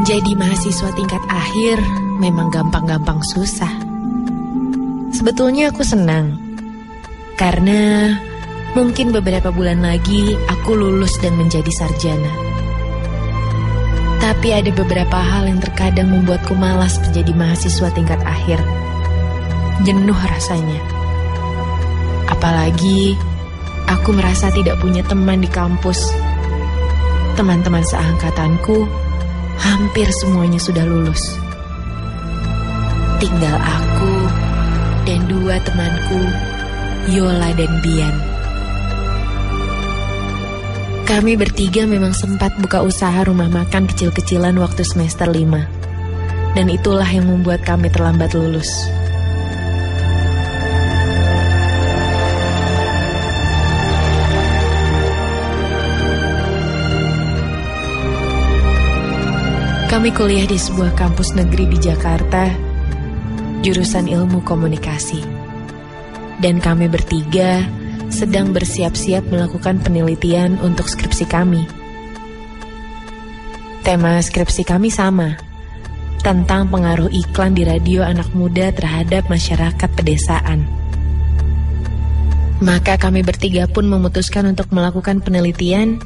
Menjadi mahasiswa tingkat akhir memang gampang-gampang susah. Sebetulnya aku senang, karena mungkin beberapa bulan lagi aku lulus dan menjadi sarjana. Tapi ada beberapa hal yang terkadang membuatku malas menjadi mahasiswa tingkat akhir. Jenuh rasanya. Apalagi aku merasa tidak punya teman di kampus. Teman-teman seangkatanku hampir semuanya sudah lulus. Tinggal aku dan dua temanku, Yola dan Bian. Kami bertiga memang sempat buka usaha rumah makan kecil-kecilan waktu semester 5. Dan itulah yang membuat kami terlambat lulus. Kami kuliah di sebuah kampus negeri di Jakarta, jurusan ilmu komunikasi. Dan kami bertiga sedang bersiap-siap melakukan penelitian untuk skripsi kami. Tema skripsi kami sama, tentang pengaruh iklan di radio anak muda terhadap masyarakat pedesaan. Maka kami bertiga pun memutuskan untuk melakukan penelitian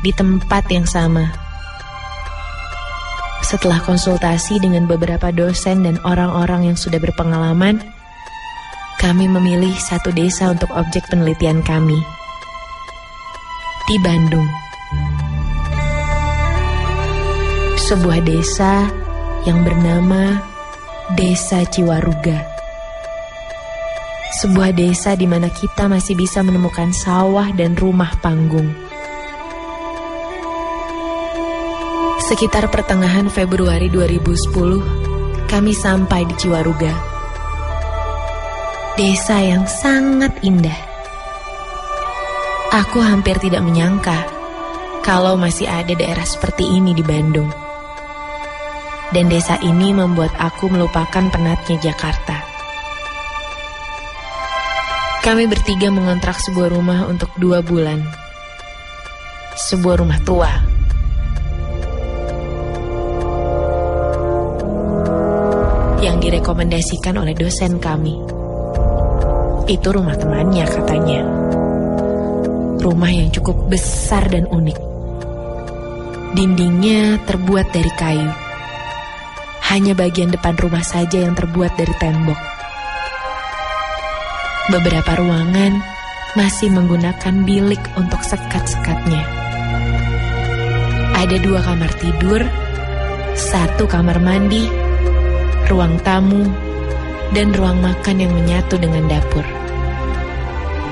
di tempat yang sama. Setelah konsultasi dengan beberapa dosen dan orang-orang yang sudah berpengalaman, kami memilih satu desa untuk objek penelitian kami. Di Bandung. Sebuah desa yang bernama Desa Ciwaruga. Sebuah desa di mana kita masih bisa menemukan sawah dan rumah panggung. Sekitar pertengahan Februari 2010, kami sampai di Ciwaruga. Desa yang sangat indah. Aku hampir tidak menyangka kalau masih ada daerah seperti ini di Bandung. Dan desa ini membuat aku melupakan penatnya Jakarta. Kami bertiga mengontrak sebuah rumah untuk 2 bulan. Sebuah rumah tua. Yang direkomendasikan oleh dosen kami. Itu rumah temannya katanya. Rumah yang cukup besar dan unik. Dindingnya terbuat dari kayu. Hanya bagian depan rumah saja yang terbuat dari tembok. Beberapa ruangan masih menggunakan bilik untuk sekat-sekatnya. Ada 2 kamar tidur, 1 kamar mandi, ruang tamu, dan ruang makan yang menyatu dengan dapur.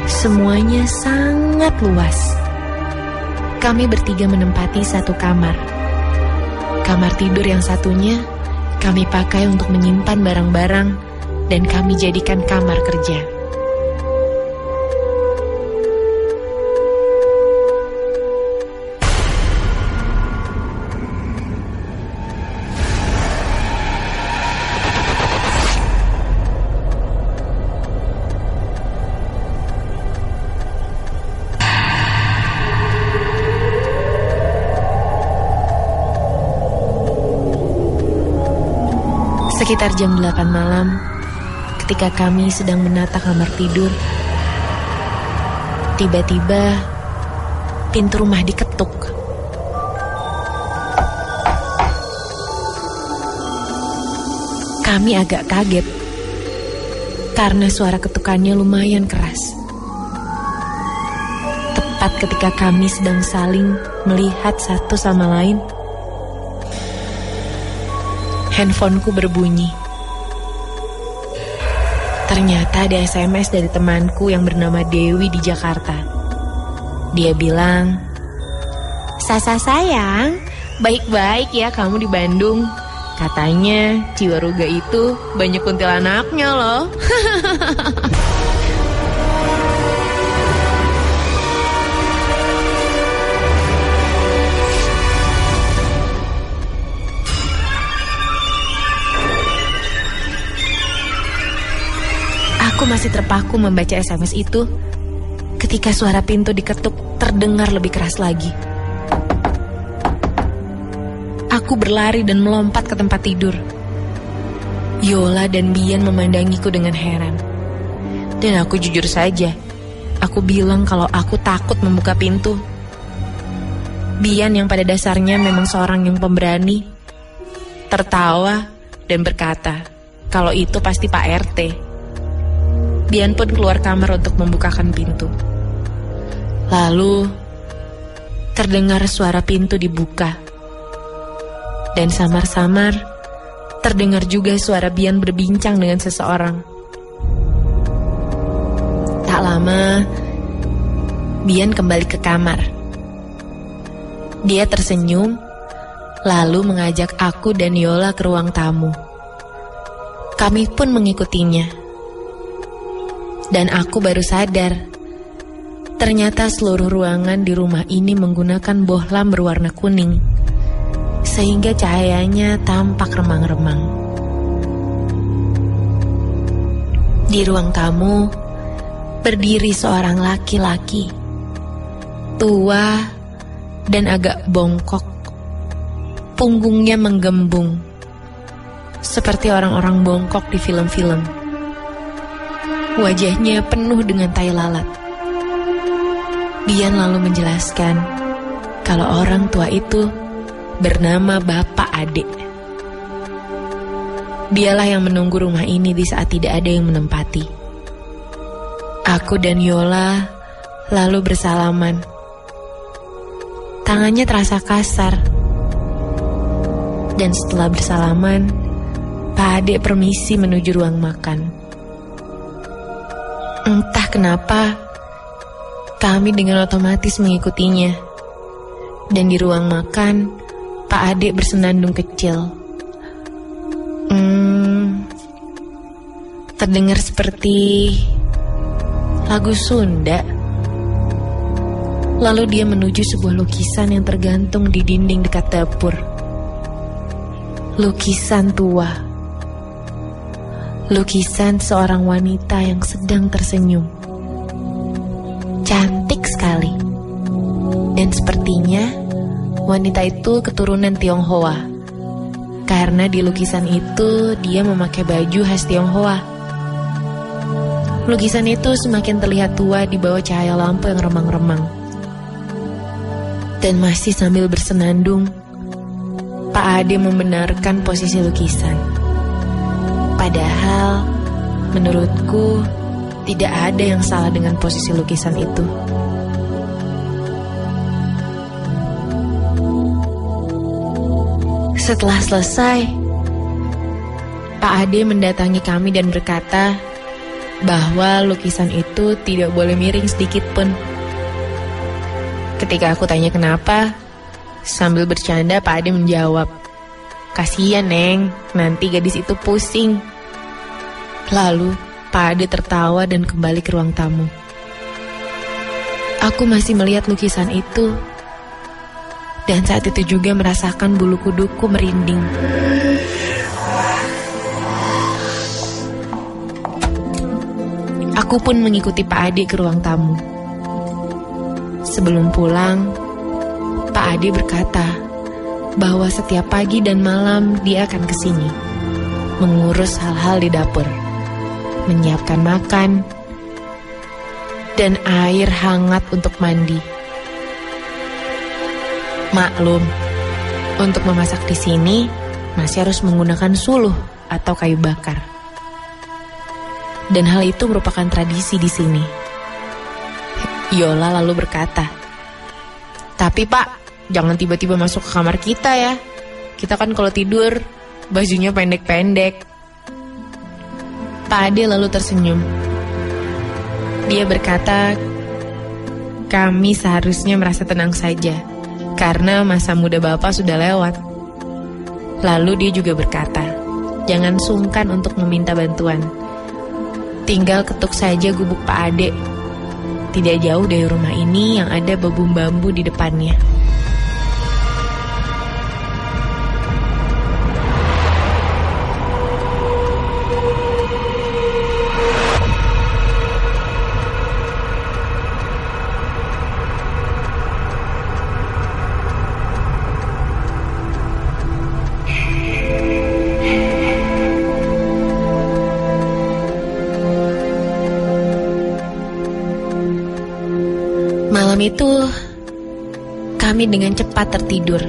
Semuanya sangat luas. Kami bertiga menempati 1 kamar. Kamar tidur yang satunya kami pakai untuk menyimpan barang-barang dan kami jadikan kamar kerja. Sekitar jam 8 malam, ketika kami sedang menata kamar tidur, tiba-tiba pintu rumah diketuk. Kami agak kaget, karena suara ketukannya lumayan keras. Tepat ketika kami sedang saling melihat satu sama lain, handphoneku berbunyi. Ternyata ada SMS dari temanku yang bernama Dewi di Jakarta. Dia bilang, "Sasa sayang, baik-baik ya kamu di Bandung. Katanya Ciwaruga itu banyak kuntilanaknya loh." Aku masih terpaku membaca SMS itu ketika suara pintu diketuk terdengar lebih keras lagi. Aku Aku berlari dan melompat ke tempat tidur. Yola dan Bian memandangiku dengan heran. Dan aku jujur saja, aku bilang kalau aku takut membuka pintu. Bian yang pada dasarnya memang seorang yang pemberani, tertawa dan berkata kalau itu pasti Pak RT. Bian pun keluar kamar untuk membukakan pintu. Lalu terdengar suara pintu dibuka. Dan samar-samar terdengar juga suara Bian berbincang dengan seseorang. Tak lama, Bian kembali ke kamar. Dia tersenyum, lalu mengajak aku dan Yola ke ruang tamu. Kami pun mengikutinya. Dan aku baru sadar, ternyata seluruh ruangan di rumah ini menggunakan bohlam berwarna kuning, sehingga cahayanya tampak remang-remang. Di ruang tamu berdiri seorang laki-laki, tua dan agak bongkok. Punggungnya menggembung, seperti orang-orang bongkok di film-film. Wajahnya penuh dengan tai lalat. Bian lalu menjelaskan kalau orang tua itu bernama Bapak Ade. Dialah yang menunggu rumah ini di saat tidak ada yang menempati. Aku dan Yola lalu bersalaman. Tangannya terasa kasar. Dan setelah bersalaman, Pak Ade permisi menuju ruang makan. Entah kenapa, kami dengan otomatis mengikutinya. Dan di ruang makan, Pak Ade bersenandung kecil. Terdengar seperti lagu Sunda. Lalu dia menuju sebuah lukisan yang tergantung di dinding dekat dapur. Lukisan tua. Lukisan seorang wanita yang sedang tersenyum. Cantik sekali. Dan sepertinya wanita itu keturunan Tionghoa. Karena di lukisan itu dia memakai baju khas Tionghoa. Lukisan itu semakin terlihat tua di bawah cahaya lampu yang remang-remang. Dan masih sambil bersenandung, Pak Ade membenarkan posisi lukisan. Padahal, menurutku, tidak ada yang salah dengan posisi lukisan itu. Setelah selesai, Pak Ade mendatangi kami dan berkata bahwa lukisan itu tidak boleh miring sedikit pun. Ketika aku tanya kenapa, sambil bercanda Pak Ade menjawab, "Kasian Neng, nanti gadis itu pusing." Lalu Pak Ade tertawa dan kembali ke ruang tamu. Aku masih melihat lukisan itu, dan saat itu juga merasakan bulu kuduku merinding. Aku pun mengikuti Pak Ade ke ruang tamu. Sebelum pulang, Pak Ade berkata bahwa setiap pagi dan malam dia akan ke sini, mengurus hal-hal di dapur, menyiapkan makan, dan air hangat untuk mandi. Maklum, untuk memasak di sini masih harus menggunakan suluh atau kayu bakar. Dan hal itu merupakan tradisi di sini. Yola lalu berkata, "Tapi Pak, jangan tiba-tiba masuk ke kamar kita ya. Kita kan kalau tidur, bajunya pendek-pendek." Pak Ade lalu tersenyum. Dia berkata, "Kami seharusnya merasa tenang saja, karena masa muda Bapak sudah lewat." Lalu dia juga berkata, "Jangan sungkan untuk meminta bantuan. Tinggal ketuk saja gubuk Pak Ade. Tidak jauh dari rumah ini yang ada babung bambu di depannya." Malam itu, kami dengan cepat tertidur.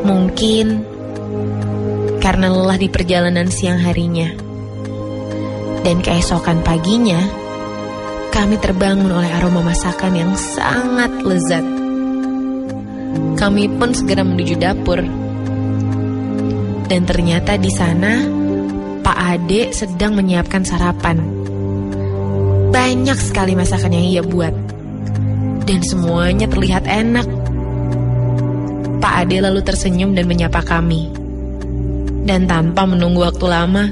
Mungkin karena lelah di perjalanan siang harinya. Dan keesokan paginya, kami terbangun oleh aroma masakan yang sangat lezat. Kami pun segera menuju dapur. Dan ternyata di sana, Pak Ade sedang menyiapkan sarapan. Banyak sekali masakan yang ia buat. Dan semuanya terlihat enak. Pak Ade lalu tersenyum dan menyapa kami. Dan tanpa menunggu waktu lama,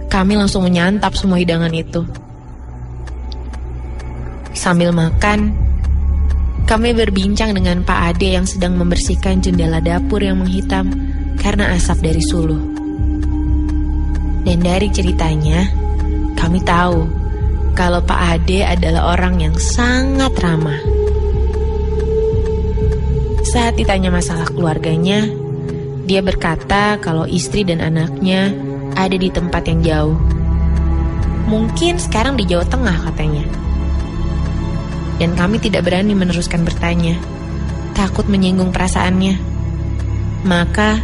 kami langsung menyantap semua hidangan itu. Sambil makan, kami berbincang dengan Pak Ade yang sedang membersihkan jendela dapur yang menghitam karena asap dari suluh. Dan dari ceritanya, kami tahu kalau Pak Ade adalah orang yang sangat ramah. Saat ditanya masalah keluarganya, dia berkata kalau istri dan anaknya ada di tempat yang jauh. Mungkin sekarang di Jawa Tengah katanya. Dan kami tidak berani meneruskan bertanya, takut menyinggung perasaannya. Maka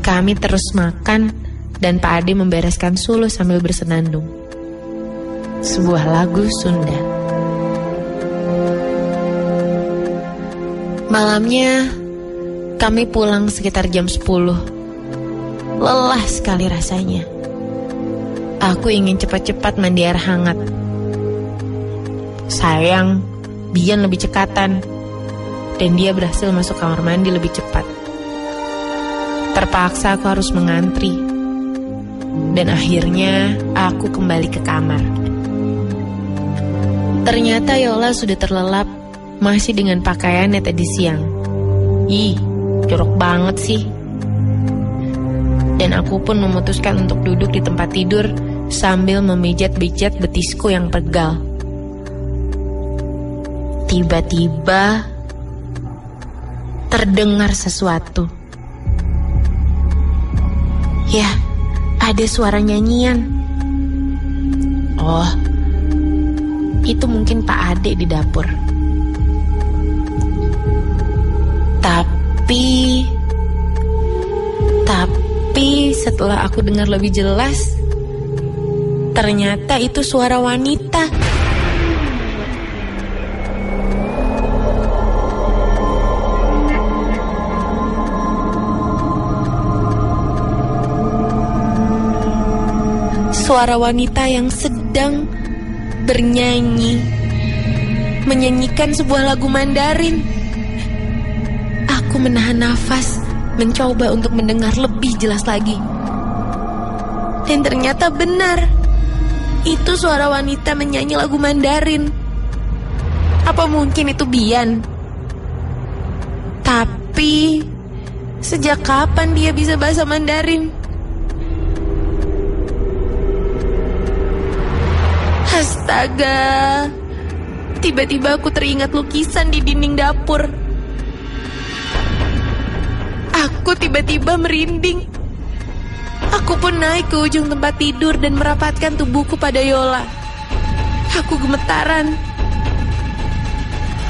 kami terus makan dan Pak Ade membereskan suluh sambil bersenandung. Sebuah lagu Sunda. Malamnya kami pulang sekitar jam 10. Lelah sekali rasanya. Aku ingin cepat-cepat mandi air hangat. Sayang, Bian lebih cekatan dan dia berhasil masuk kamar mandi lebih cepat. Terpaksa aku harus mengantri. Dan akhirnya aku kembali ke kamar. Ternyata Yola sudah terlelap masih dengan pakaiannya tadi siang. Ih, jorok banget sih. Dan aku pun memutuskan untuk duduk di tempat tidur sambil memijat-bijat betisku yang pegal. Tiba-tiba terdengar sesuatu. Ya, ada suara nyanyian. Oh, itu mungkin Pak Ade di dapur. Tapi setelah aku dengar lebih jelas, ternyata itu suara wanita. Suara wanita yang sedang bernyanyi, menyanyikan sebuah lagu Mandarin. Aku menahan nafas, mencoba untuk mendengar lebih jelas lagi. Dan ternyata benar, itu suara wanita menyanyi lagu Mandarin. Apa mungkin itu Bian? Tapi, sejak kapan dia bisa bahasa Mandarin? Astaga, tiba-tiba aku teringat lukisan di dinding dapur. Aku tiba-tiba merinding. Aku pun naik ke ujung tempat tidur dan merapatkan tubuhku pada Yola. Aku gemetaran.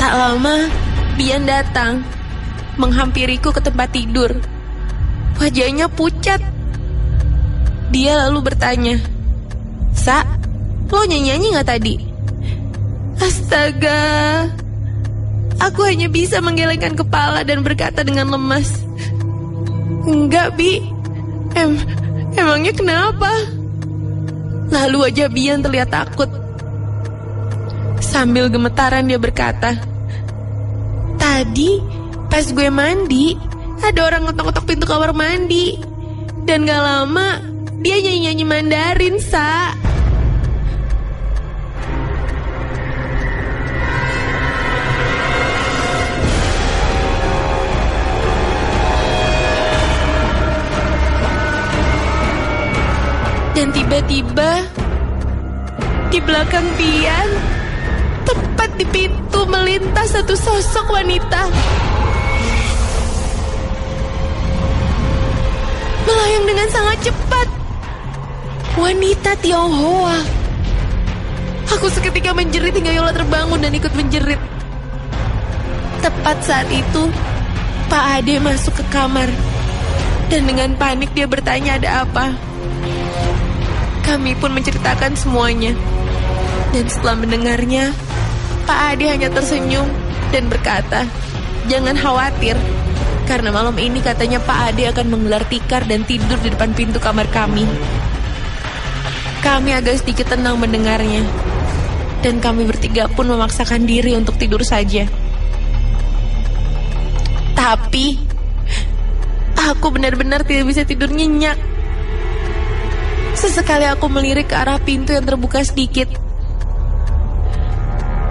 Tak lama, Bian datang, menghampiriku ke tempat tidur. Wajahnya pucat. Dia lalu bertanya, "Sa, lo nyanyi gak tadi?" Astaga, aku hanya bisa menggelengkan kepala dan berkata dengan lemas, "Enggak, Bi. Emangnya kenapa?" Lalu wajah Bian terlihat takut. Sambil gemetaran dia berkata, "Tadi pas gue mandi, ada orang ngetok-ngetok pintu kamar mandi. Dan gak lama, dia nyanyi-nyanyi Mandarin, Sa." Dan tiba-tiba di belakang Bian, tepat di pintu melintas satu sosok wanita. Melayang dengan sangat cepat. Wanita Tionghoa. Aku seketika menjerit hingga Yola terbangun dan ikut menjerit. Tepat saat itu, Pak Ade masuk ke kamar. Dan dengan panik dia bertanya ada apa. Kami pun menceritakan semuanya. Dan setelah mendengarnya, Pak Ade hanya tersenyum dan berkata, "Jangan khawatir, karena malam ini katanya Pak Ade akan menggelar tikar dan tidur di depan pintu kamar kami." Kami agak sedikit tenang mendengarnya. Dan kami bertiga pun memaksakan diri untuk tidur saja. Tapi aku benar-benar tidak bisa tidur nyenyak. Sesekali aku melirik ke arah pintu yang terbuka sedikit.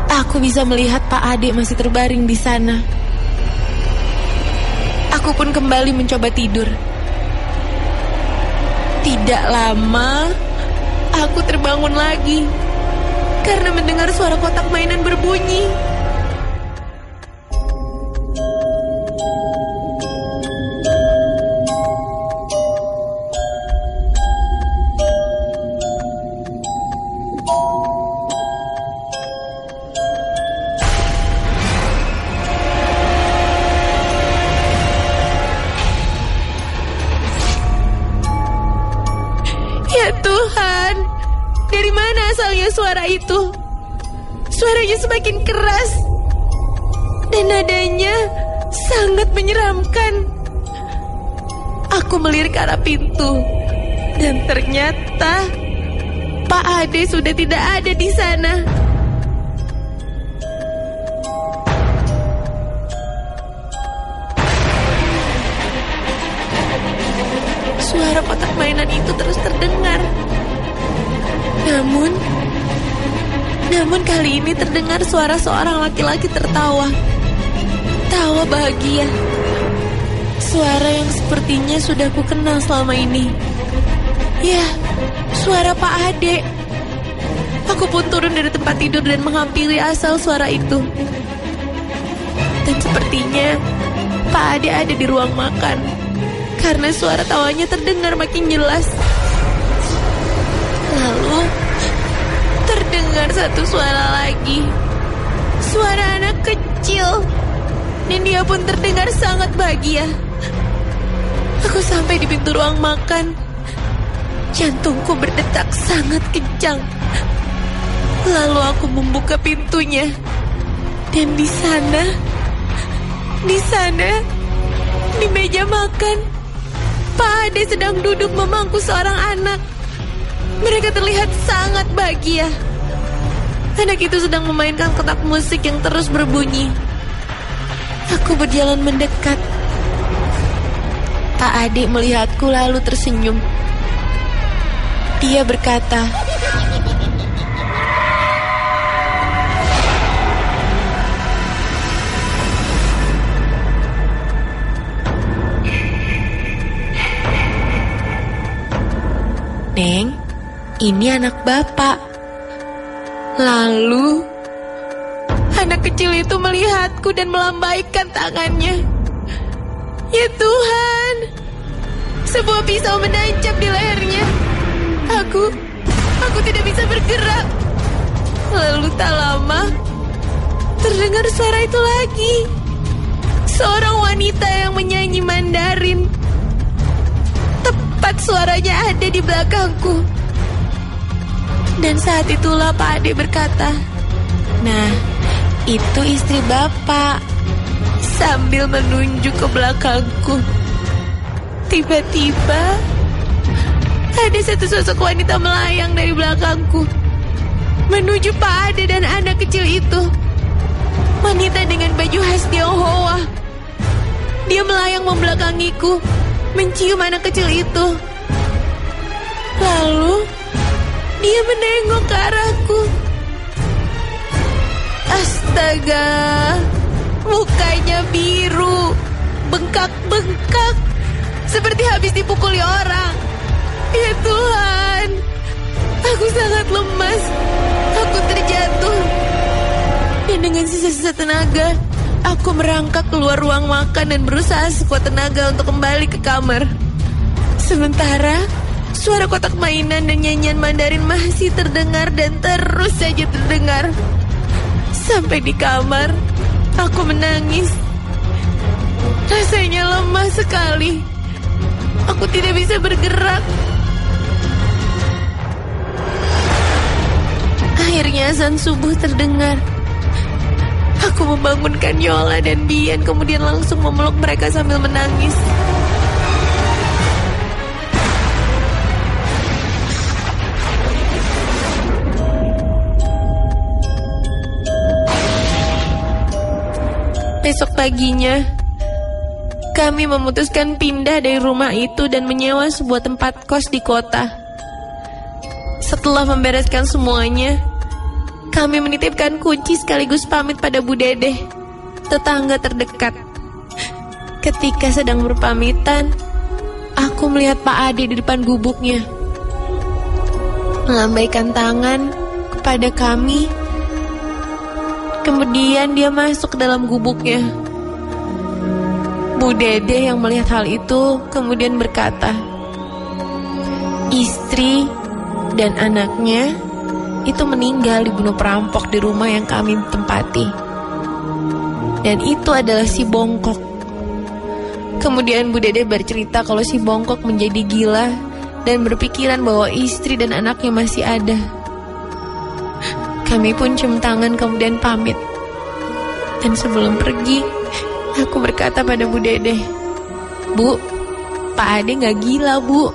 Aku bisa melihat Pak Ade masih terbaring di sana. Aku pun kembali mencoba tidur. Tidak lama, aku terbangun lagi karena mendengar suara kotak mainan berbunyi. Ya Tuhan, dari mana asalnya suara itu? Suaranya semakin keras dan nadanya sangat menyeramkan. Aku melirik ke arah pintu dan ternyata Pak Ade sudah tidak ada di sana. Suara kotak mainan itu terus terdengar. Namun kali ini terdengar suara seorang laki-laki tertawa. Tawa bahagia. Suara yang sepertinya sudah ku kenal selama ini. Ya, suara Pak Ade. Aku pun turun dari tempat tidur dan menghampiri asal suara itu. Dan sepertinya Pak Ade ada di ruang makan, karena suara tawanya terdengar makin jelas. Lalu terdengar satu suara lagi. Suara anak kecil. Dan dia pun terdengar sangat bahagia. Aku sampai di pintu ruang makan. Jantungku berdetak sangat kencang. Lalu aku membuka pintunya. Dan di sana, di meja makan, Pak Ade sedang duduk memangku seorang anak. Mereka terlihat sangat bahagia. Anak itu sedang memainkan kotak musik yang terus berbunyi. Aku berjalan mendekat. Pak Ade melihatku lalu tersenyum. Dia berkata, "Neng, ini anak Bapak." Lalu anak kecil itu melihatku dan melambaikan tangannya. Ya Tuhan, sebuah pisau menancap di lehernya. Aku tidak bisa bergerak. Lalu tak lama terdengar suara itu lagi. Seorang wanita yang menyanyi Mandarin. Tepat suaranya ada di belakangku. Dan saat itulah Pak Ade berkata, "Nah, itu istri Bapak," sambil menunjuk ke belakangku. Tiba-tiba ada satu sosok wanita melayang dari belakangku menuju Pak Ade dan anak kecil itu. Wanita dengan baju khas Tionghoa. Dia melayang membelakangiku, mencium anak kecil itu. Lalu dia menengok ke arahku. Astaga, mukanya biru, bengkak-bengkak, seperti habis dipukuli orang. Ya Tuhan, aku sangat lemas. Aku terjatuh. Dan dengan sisa-sisa tenaga, aku merangkak keluar ruang makan dan berusaha sekuat tenaga untuk kembali ke kamar. Sementara Suara kotak mainan dan nyanyian Mandarin masih terdengar dan terus saja terdengar. Sampai di kamar, aku menangis. Rasanya lemah sekali. Aku tidak bisa bergerak. Akhirnya azan subuh terdengar. Aku membangunkan Yola dan Bian, kemudian langsung memeluk mereka sambil menangis. Besok paginya, kami memutuskan pindah dari rumah itu dan menyewa sebuah tempat kos di kota. Setelah membereskan semuanya, kami menitipkan kunci sekaligus pamit pada Bu Dedeh, tetangga terdekat. Ketika sedang berpamitan, aku melihat Pak Ade di depan gubuknya, melambaikan tangan kepada kami. Kemudian dia masuk ke dalam gubuknya. Bu Dedeh yang melihat hal itu kemudian berkata, istri dan anaknya itu meninggal dibunuh perampok di rumah yang kami tempati. Dan itu adalah si Bongkok. Kemudian Bu Dedeh bercerita kalau si Bongkok menjadi gila dan berpikiran bahwa istri dan anaknya masih ada. Kami pun cium tangan kemudian pamit. Dan sebelum pergi, aku berkata pada Bu Dedeh, Bu, Pak Ade gak gila, Bu.